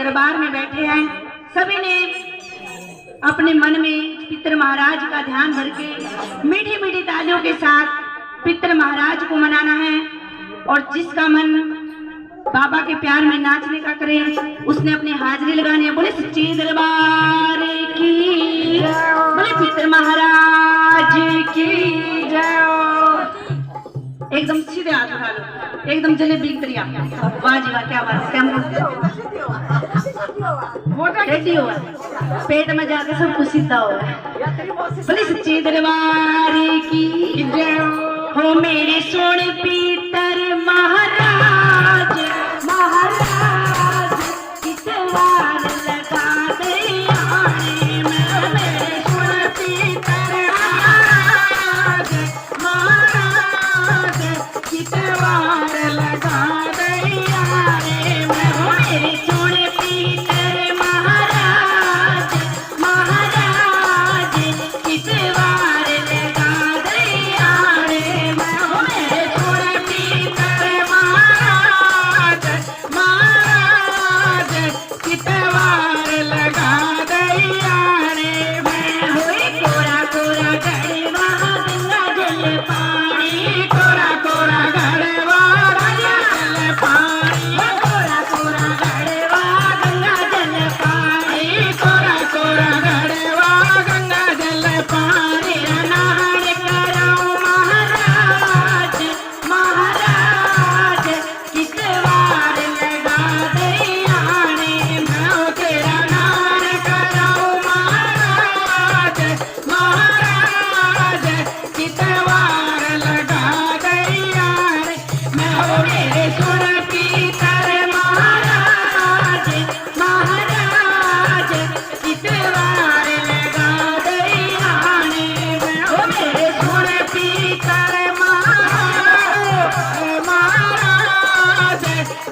दरबार में बैठे हैं, सभी ने अपने मन में पितर महाराज का ध्यान भर के मीठी मीठी तालियों के साथ पितर महाराज को मनाना है। और जिसका मन बाबा के प्यार में नाचने का करे उसने अपनी हाजिरी लगानी है। बोले सच्चे दरबार की, बोले पितर महाराज की जय। एकदम सीधे हाथ उठा लो, एकदम जलेबी की तरह। वाह जी वाह, क्या बात है, क्या रेडी हो, पेट में जाके सब कुछ सीधा हो। बोले सच्चे दरबार की जय हो मेरे सोने पितर महाराज, महाराज कितवार लगा दे आने में। मेरे सोने पितर महाराज, महाराज कितवार लगा दे आने में। मेरे सोने पितर महाराज, महाराज कितवार लगा दे आने में। मेरे सोने पितर महाराज, महाराज कितवार लगा दे आने में। होए कोरा कोरा गढ़वा गंगा जल पानी, कोरा कोरा गढ़वा गंगा जल पानी, कोरा कोरा गढ़वा गंगा जल पानी, कोरा कोरा गढ़वा गंगा जल पानी। नहान कराओ महाराज, महाराज कितवार लगा दे आने में। तेरा नाम कराओ महाराज, महाराज कितवार लगा दे आने में। मेरे सोने पितर महाराज, महाराज कितवार लगा दे आने में। मेरे सोने पितर महाराज, महाराज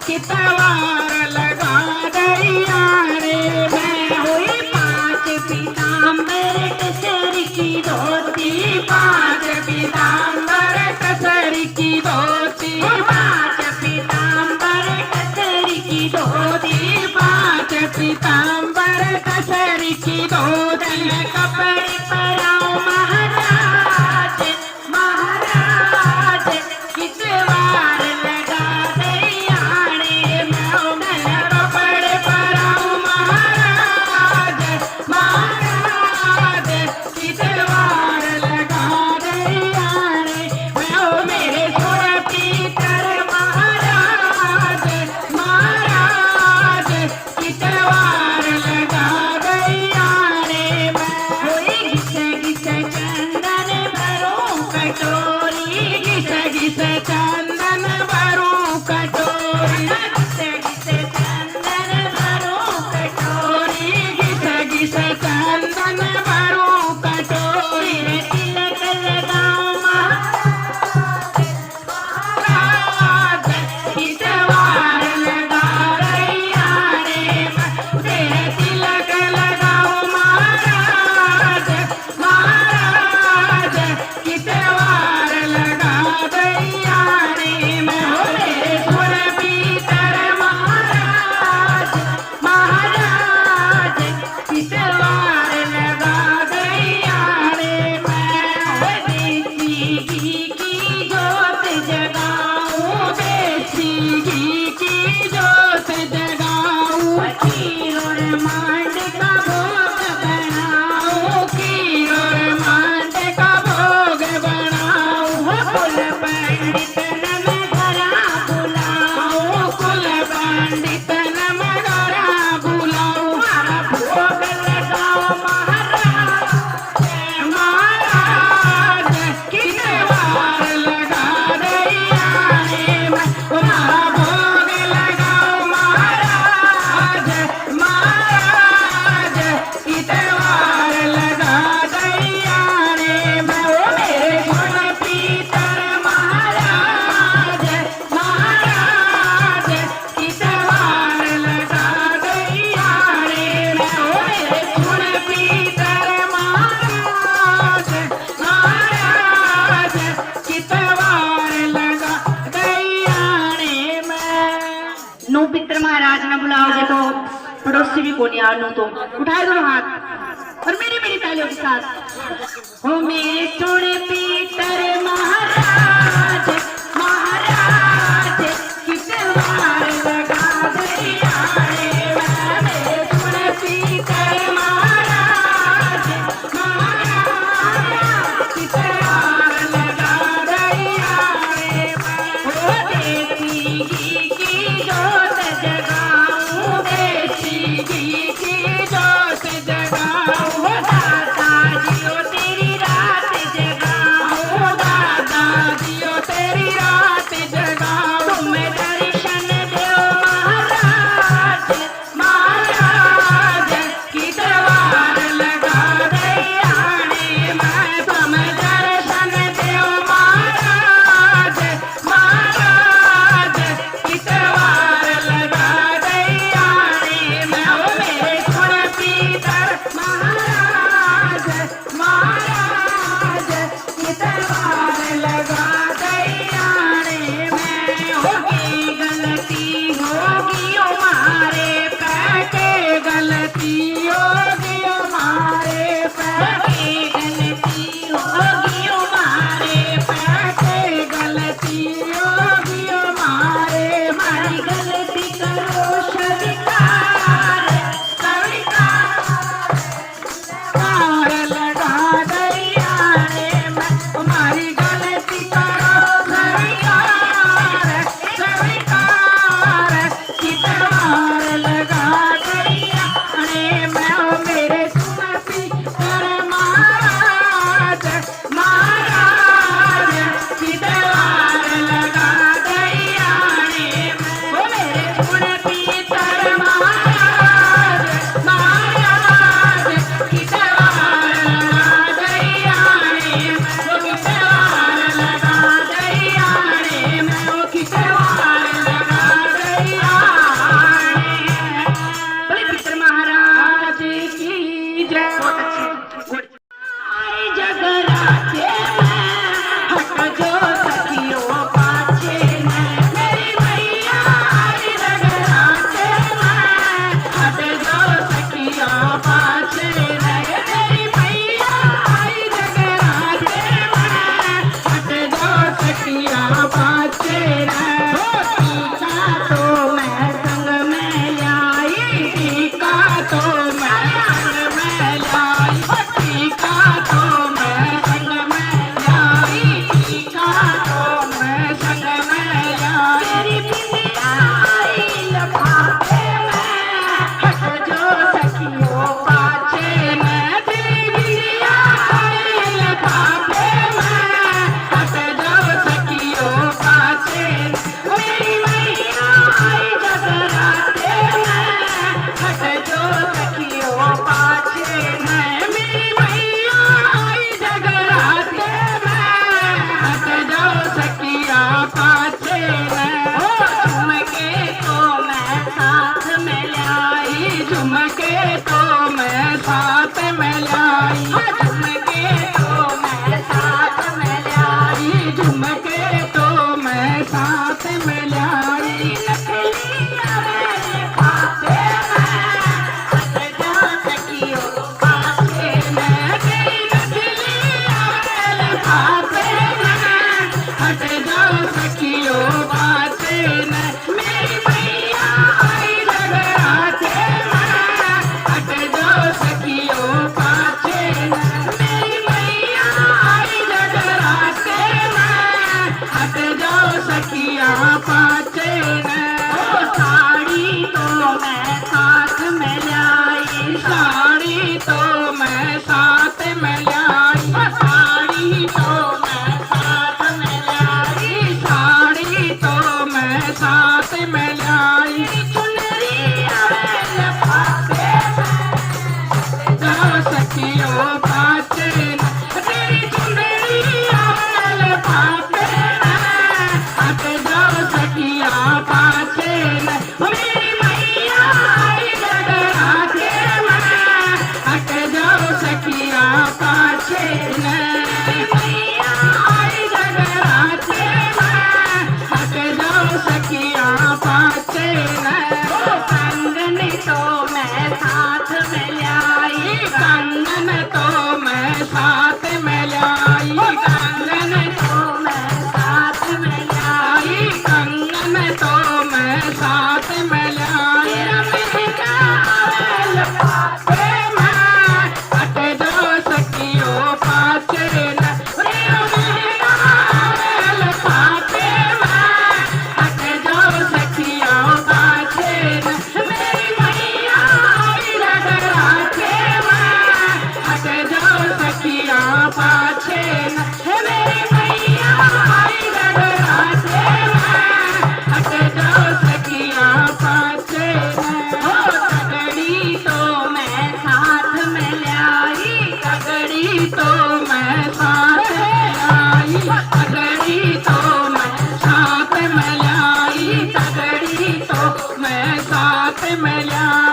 कितवार लगा दे आने में। हुई 5 पीताम्बर कसर की धोती, 5 पीताम्बर कसर की धोती, 5 पीताम्बर कसर की धोती, 5 पीताम्बर कसर की धोती। कपड़े पराओ महाराज, महाराज कितवार लगा दे आने में। कपड़े पराओ महाराज, महाराज कितवार लगा दे आने में। मेरे सोने पितर महाराज, महाराज कितवार लगा दे आने में। होई घिसे घिसे चंदन भरो कटोरी, घिसे घिसे चंदन भरो कटोरी, घिसे घिसे चंदन भरो कटोरी, घिसे घिसे चंदन भरो कटोरी। तिलक लगाओ महाराज, महाराज कितवार लगा दे आने में। तेरे तिलक लगाओ महाराज, महाराज कितवार लगा दे आने में। मेरे सोने पितर महाराज, महाराज कितवार लगा दे आने में। देसी घी की जोत जगाऊं, देसी घी की जोत जगाऊं, खीर और मांड का भोग बनाऊं, खीर और मांड का भोग बनाऊं। कुल पंडित नम घरा बुलाऊं, कुल पंडित नम घरा बुलाऊं। भोग लगाओ महाराज, महाराज कितवार लगा दे आने में। भोग लगाओ महाराज, महाराज कितवार लगा दे आने में। मेरे सोने पितर महाराज, महाराज कितवार लगा दे आने में। मेरे सोने पितर महाराज, महाराज कितवार लगा दे आने में। नो पितर महाराज न बुलाओगे तो पड़ोसी भी को नहीं आनू तो उठाए दोनों हाथ और मेरी मेरी तालियों के साथ। हो मेरे सोने पीतर महाराज महाराज कितवार लगा दैया रे मेरे सोने पीतर महाराज महाराज कितवार लगा दैया रे हो देसी घी की जोत जगाऊं देसी घी की जोत जगाऊं दादा जियो तेरी रात जगाऊं दादा जियो तेरी रात जगाऊं तुम दर्शन दो महाराज महाराज की दरबार लगा दैया रे मैं तुम दर्शन दो महाराज महाराज की दरबार लगा दैया रे मैं ओ मेरे सुन पीतर महाराज महाराज की दरबार लगा दैया रे मैं होगी गलती होगी हमारे पैके गलती होगी हमारे पैके गलती होगी हमारे पैके गलती होगी हमारे हमारी गलती करो स्वीकार स्वीकार लगा दैया रे मैं हमारी गलती करो स्वीकार स्वीकार की दरबार लगा दैया रे मैं ओ मेरे सुन पीतर महाराज महाराज की दरबार लगा दैया रे मैं ओ मेरे सुन पीतर महाराज महाराज की दरबार लगा दैया रे मैं ओ की दरबार लगा दैया रे मैं ओ की दरबार लगा दैया रे बोले पितर महाराज की जय। आई जगराते में हट जो सखियों पाछे में मेरी मैया आई जगराते में हट जो सखियों पाछे में मेरी मैया आई जगराते में हट जो सखियों पाछे में हो टीका तो मैं संग में लाई टीका तो मैं संग में लाई हो टीका तो मैं संग में लाई टीका तो मैं संग में लाई तेरी बिंदिया आई लफाफे में हट जो सखियों पाछे में तेरी बिंदिया आई लफाफे में हट जो सखियों पाछे मेरी मैया आई जगराते में हट जो सखियों पाछे में मेरी मैया आई जगराते में हट जो सखियों पाछे में हो झुमके तो मैं साथ में लाई झुमके तो मैं साथ में लाई झुमके तो मैं साथ में लाई झुमके तो मैं साथ में लाई नकलिया मेरे खाते में हट जा सखियों पाछे में तेरी नकलिया मेरे खाते में हट जाओ सखियों पाछे में मेरी मैया आई जगराते में हट बोला।